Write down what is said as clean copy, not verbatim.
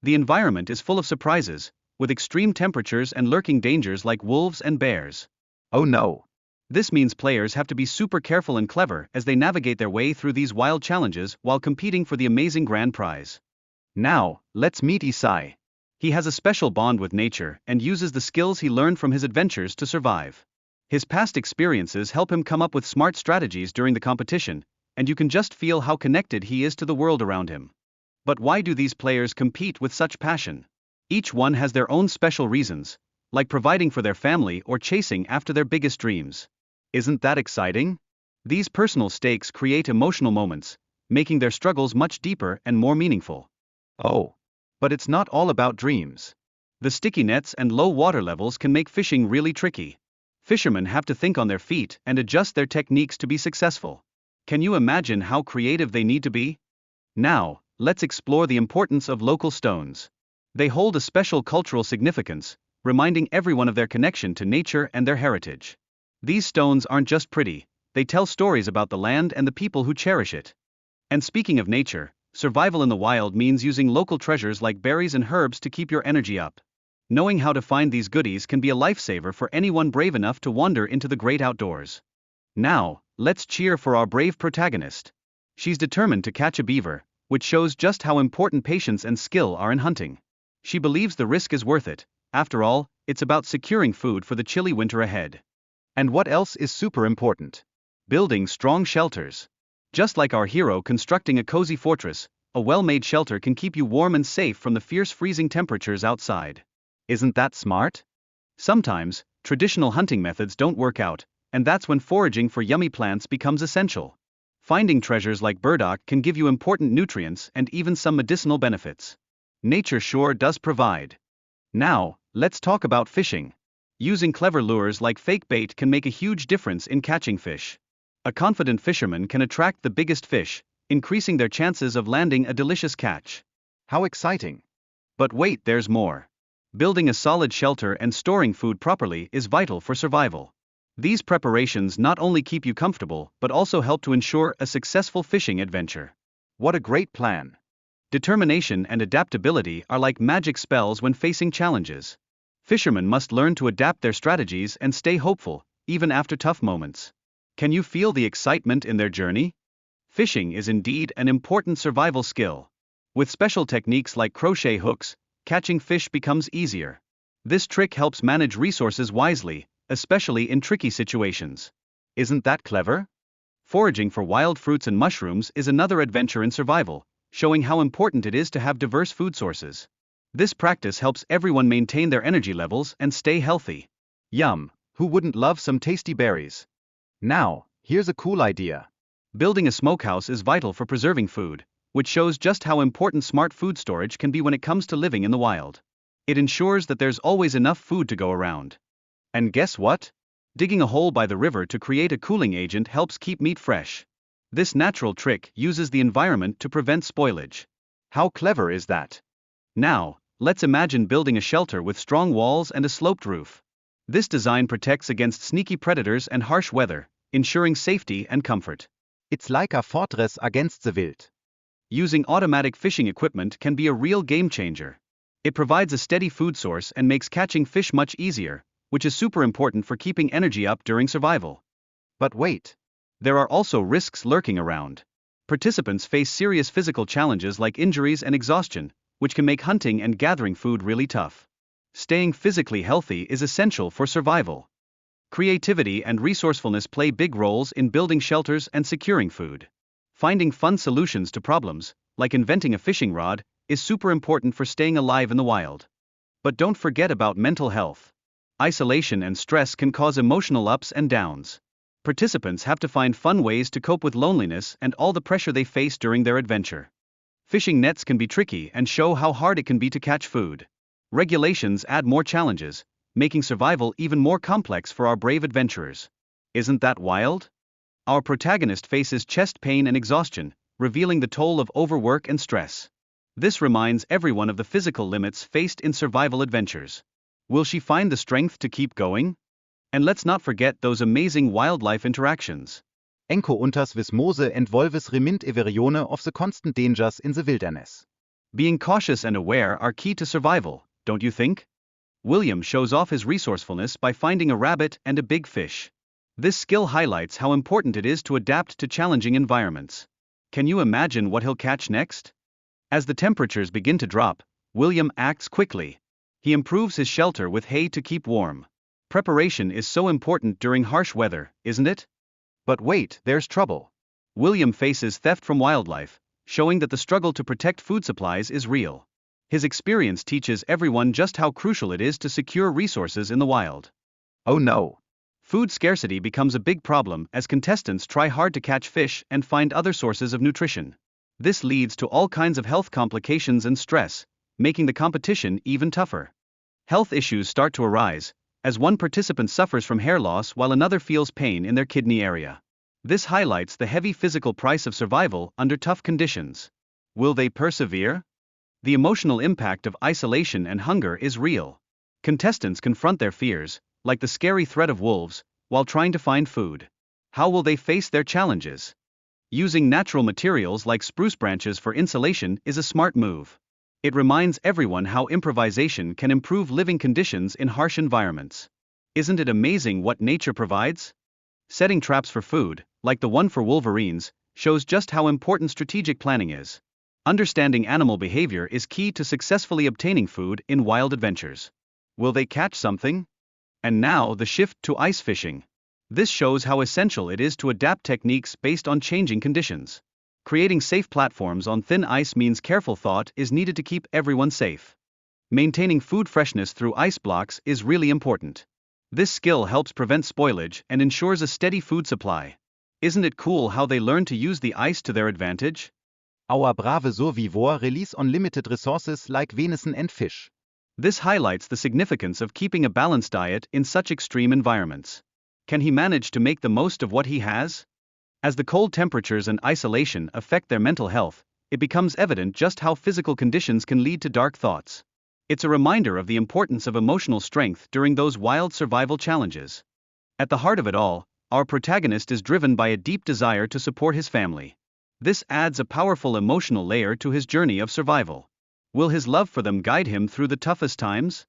The environment is full of surprises, with extreme temperatures and lurking dangers like wolves and bears. Oh no. This means players have to be super careful and clever as they navigate their way through these wild challenges while competing for the amazing grand prize. Now, let's meet Isai. He has a special bond with nature and uses the skills he learned from his adventures to survive. His past experiences help him come up with smart strategies during the competition, and you can just feel how connected he is to the world around him. But why do these players compete with such passion? Each one has their own special reasons, like providing for their family or chasing after their biggest dreams. Isn't that exciting? These personal stakes create emotional moments, making their struggles much deeper and more meaningful. Oh. But it's not all about dreams. The sticky nets and low water levels can make fishing really tricky. Fishermen have to think on their feet and adjust their techniques to be successful. Can you imagine how creative they need to be? Now, let's explore the importance of local stones. They hold a special cultural significance, reminding everyone of their connection to nature and their heritage. These stones aren't just pretty, they tell stories about the land and the people who cherish it. And speaking of nature, survival in the wild means using local treasures like berries and herbs to keep your energy up. Knowing how to find these goodies can be a lifesaver for anyone brave enough to wander into the great outdoors. Now, let's cheer for our brave protagonist. She's determined to catch a beaver, which shows just how important patience and skill are in hunting. She believes the risk is worth it. After all, it's about securing food for the chilly winter ahead. And what else is super important? Building strong shelters. Just like our hero constructing a cozy fortress, a well-made shelter can keep you warm and safe from the fierce freezing temperatures outside. Isn't that smart? Sometimes, traditional hunting methods don't work out, and that's when foraging for yummy plants becomes essential. Finding treasures like burdock can give you important nutrients and even some medicinal benefits. Nature sure does provide. Now, let's talk about fishing. Using clever lures like fake bait can make a huge difference in catching fish. A confident fisherman can attract the biggest fish, increasing their chances of landing a delicious catch. How exciting! But wait, there's more. Building a solid shelter and storing food properly is vital for survival. These preparations not only keep you comfortable but also help to ensure a successful fishing adventure. What a great plan! Determination and adaptability are like magic spells when facing challenges. Fishermen must learn to adapt their strategies and stay hopeful, even after tough moments. Can you feel the excitement in their journey? Fishing is indeed an important survival skill. With special techniques like crochet hooks, catching fish becomes easier. This trick helps manage resources wisely, especially in tricky situations. Isn't that clever? Foraging for wild fruits and mushrooms is another adventure in survival, showing how important it is to have diverse food sources. This practice helps everyone maintain their energy levels and stay healthy. Yum, who wouldn't love some tasty berries? Now, here's a cool idea. Building a smokehouse is vital for preserving food, which shows just how important smart food storage can be when it comes to living in the wild. It ensures that there's always enough food to go around. And guess what? Digging a hole by the river to create a cooling agent helps keep meat fresh. This natural trick uses the environment to prevent spoilage. How clever is that? Now, let's imagine building a shelter with strong walls and a sloped roof. This design protects against sneaky predators and harsh weather, ensuring safety and comfort. It's like a fortress against the wild. Using automatic fishing equipment can be a real game changer. It provides a steady food source and makes catching fish much easier, which is super important for keeping energy up during survival. But wait. There are also risks lurking around. Participants face serious physical challenges like injuries and exhaustion, which can make hunting and gathering food really tough. Staying physically healthy is essential for survival. Creativity and resourcefulness play big roles in building shelters and securing food. Finding fun solutions to problems, like inventing a fishing rod, is super important for staying alive in the wild. But don't forget about mental health. Isolation and stress can cause emotional ups and downs. Participants have to find fun ways to cope with loneliness and all the pressure they face during their adventure. Fishing nets can be tricky and show how hard it can be to catch food. Regulations add more challenges, making survival even more complex for our brave adventurers. Isn't that wild? Our protagonist faces chest pain and exhaustion, revealing the toll of overwork and stress. This reminds everyone of the physical limits faced in survival adventures. Will she find the strength to keep going? And let's not forget those amazing wildlife interactions. Enco unters vis mose and volves remint everione of the constant dangers in the wilderness. Being cautious and aware are key to survival, don't you think? William shows off his resourcefulness by finding a rabbit and a big fish. This skill highlights how important it is to adapt to challenging environments. Can you imagine what he'll catch next? As the temperatures begin to drop, William acts quickly. He improves his shelter with hay to keep warm. Preparation is so important during harsh weather, isn't it? But wait, there's trouble. William faces theft from wildlife, showing that the struggle to protect food supplies is real. His experience teaches everyone just how crucial it is to secure resources in the wild. Oh no. Food scarcity becomes a big problem as contestants try hard to catch fish and find other sources of nutrition. This leads to all kinds of health complications and stress, making the competition even tougher. Health issues start to arise, as one participant suffers from hair loss while another feels pain in their kidney area. This highlights the heavy physical price of survival under tough conditions. Will they persevere? The emotional impact of isolation and hunger is real. Contestants confront their fears, like the scary threat of wolves, while trying to find food. How will they face their challenges? Using natural materials like spruce branches for insulation is a smart move. It reminds everyone how improvisation can improve living conditions in harsh environments. Isn't it amazing what nature provides? Setting traps for food, like the one for wolverines, shows just how important strategic planning is. Understanding animal behavior is key to successfully obtaining food in wild adventures. Will they catch something? And now the shift to ice fishing. This shows how essential it is to adapt techniques based on changing conditions. Creating safe platforms on thin ice means careful thought is needed to keep everyone safe. Maintaining food freshness through ice blocks is really important. This skill helps prevent spoilage and ensures a steady food supply. Isn't it cool how they learn to use the ice to their advantage? Our brave survivor release unlimited resources like venison and fish. This highlights the significance of keeping a balanced diet in such extreme environments. Can he manage to make the most of what he has? As the cold temperatures and isolation affect their mental health, it becomes evident just how physical conditions can lead to dark thoughts. It's a reminder of the importance of emotional strength during those wild survival challenges. At the heart of it all, our protagonist is driven by a deep desire to support his family. This adds a powerful emotional layer to his journey of survival. Will his love for them guide him through the toughest times?